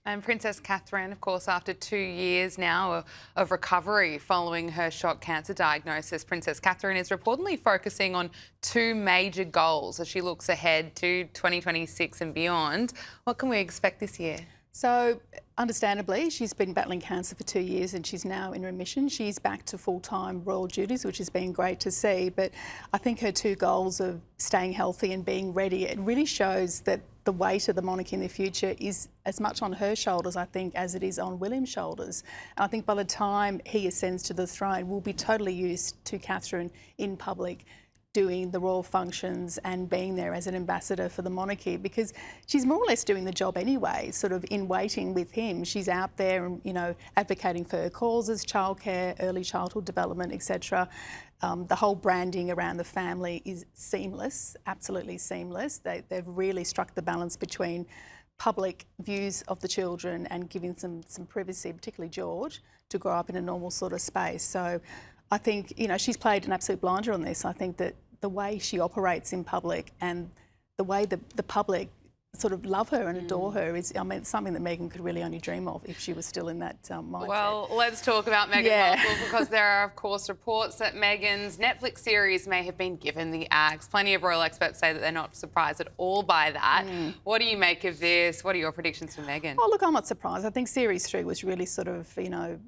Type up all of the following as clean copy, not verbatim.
And Princess Catherine, of course, after 2 years now of recovery following her shock cancer diagnosis, Princess Catherine is reportedly focusing on two major goals as she looks ahead to 2026 and beyond. What can we expect this year? So, understandably, she's been battling cancer for 2 years and she's now in remission. She's back to full-time royal duties, which has been great to see. But I think her two goals of staying healthy and being ready, it really shows that the weight of the monarchy in the future is as much on her shoulders, I think, as it is on William's shoulders. And I think by the time he ascends to the throne, we'll be totally used to Catherine in public doing the royal functions and being there as an ambassador for the monarchy, because she's more or less doing the job anyway, sort of in waiting with him. She's out there and, advocating for her causes, childcare, early childhood development, etc. The whole branding around the family is seamless, absolutely seamless. They've really struck the balance between public views of the children and giving some privacy, particularly George, to grow up in a normal sort of space. So I think, she's played an absolute blinder on this. I think that the way she operates in public and the way the public sort of love her and adore her is, it's something that Meghan could really only dream of if she was still in that mindset. Well, let's talk about Meghan Markle, because there are, of course, reports that Meghan's Netflix series may have been given the axe. Plenty of royal experts say that they're not surprised at all by that. What do you make of this? What are your predictions for Meghan? Oh, look, I'm not surprised. I think Series 3 was really sort of,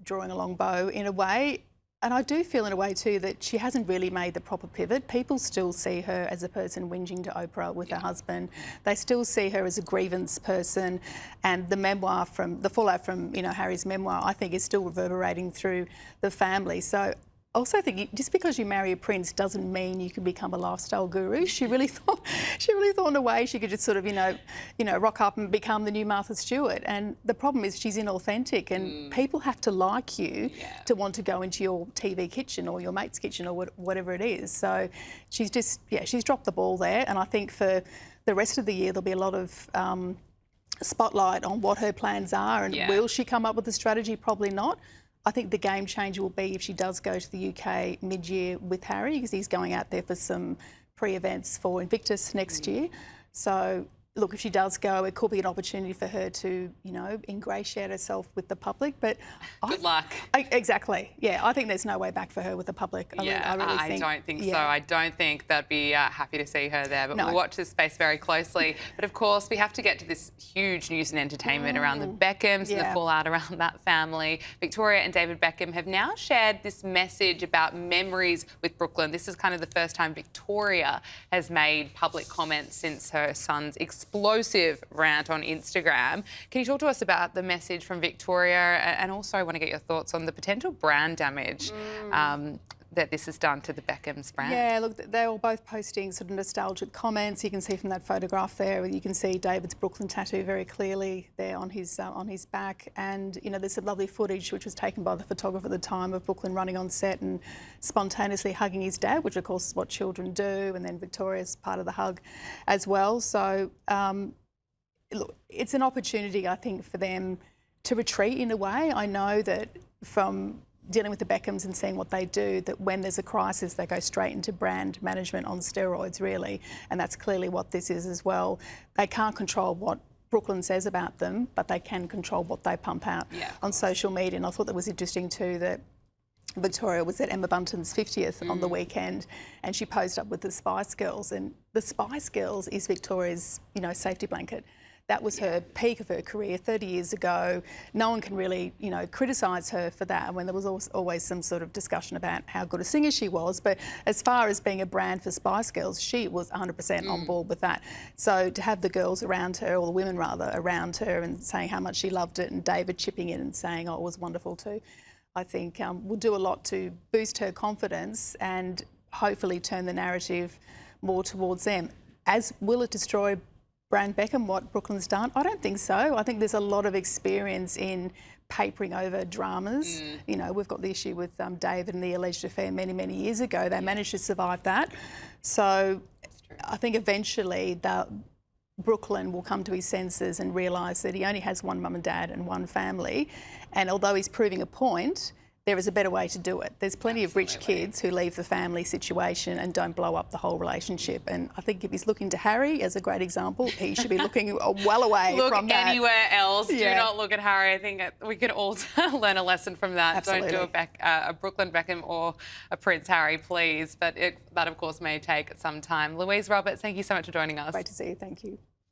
drawing a long bow in a way. And I do feel in a way too that she hasn't really made the proper pivot. People still see her as a person whinging to Oprah with her husband. They still see her as a grievance person, and the fallout from Harry's memoir, I think, is still reverberating through the family. So I also think just because you marry a prince doesn't mean you can become a lifestyle guru. She really thought in a way she could just sort of, rock up and become the new Martha Stewart. And the problem is she's inauthentic, and people have to like you to want to go into your TV kitchen or your mate's kitchen or whatever it is. So she's dropped the ball there. And I think for the rest of the year there'll be a lot of spotlight on what her plans are, and will she come up with a strategy? Probably not. I think the game changer will be if she does go to the UK mid-year with Harry, because he's going out there for some pre-events for Invictus next year. So, look, if she does go, it could be an opportunity for her to, ingratiate herself with the public. But good luck. Exactly. Yeah, I think there's no way back for her with the public. I really don't think so. I don't think they'd be happy to see her there. But we'll watch this space very closely. But of course, we have to get to this huge news and entertainment around the Beckhams and the fallout around that family. Victoria and David Beckham have now shared this message about memories with Brooklyn. This is kind of the first time Victoria has made public comments since her son's explosive rant on Instagram. Can you talk to us about the message from Victoria, and also I want to get your thoughts on the potential brand damage that this has done to the Beckham's brand? Yeah, look, they're all both posting sort of nostalgic comments. You can see from that photograph there, you can see David's Brooklyn tattoo very clearly there on his back. And, there's some lovely footage which was taken by the photographer at the time of Brooklyn running on set and spontaneously hugging his dad, which of course is what children do, and then Victoria's part of the hug as well. So, look, it's an opportunity, I think, for them to retreat in a way. I know that from dealing with the Beckhams and seeing what they do, that when there's a crisis, they go straight into brand management on steroids, really. And that's clearly what this is as well. They can't control what Brooklyn says about them, but they can control what they pump out on social media. And I thought that was interesting too, that Victoria was at Emma Bunton's 50th on the weekend, and she posed up with the Spice Girls. And the Spice Girls is Victoria's, safety blanket. That was her peak of her career 30 years ago. No one can really, criticise her for that, when there was always some sort of discussion about how good a singer she was. But as far as being a brand for Spice Girls, she was 100% on board with that. So to have the girls around her, or the women rather, around her and saying how much she loved it, and David chipping in and saying, oh, it was wonderful too, I think will do a lot to boost her confidence and hopefully turn the narrative more towards them. Will it destroy brand Beckham, what Brooklyn's done? I don't think so. I think there's a lot of experience in papering over dramas. We've got the issue with David and the alleged affair many, many years ago. They managed to survive that. So I think eventually Brooklyn will come to his senses and realise that he only has one mum and dad and one family. And although he's proving a point, there is a better way to do it. There's plenty of rich kids who leave the family situation and don't blow up the whole relationship. And I think if he's looking to Harry as a great example, he should be looking well away from that. Look anywhere else. Do not look at Harry. I think we could all learn a lesson from that. Absolutely. Don't do a Brooklyn Beckham or a Prince Harry, please. But that, of course, may take some time. Louise Roberts, thank you so much for joining us. Great to see you. Thank you.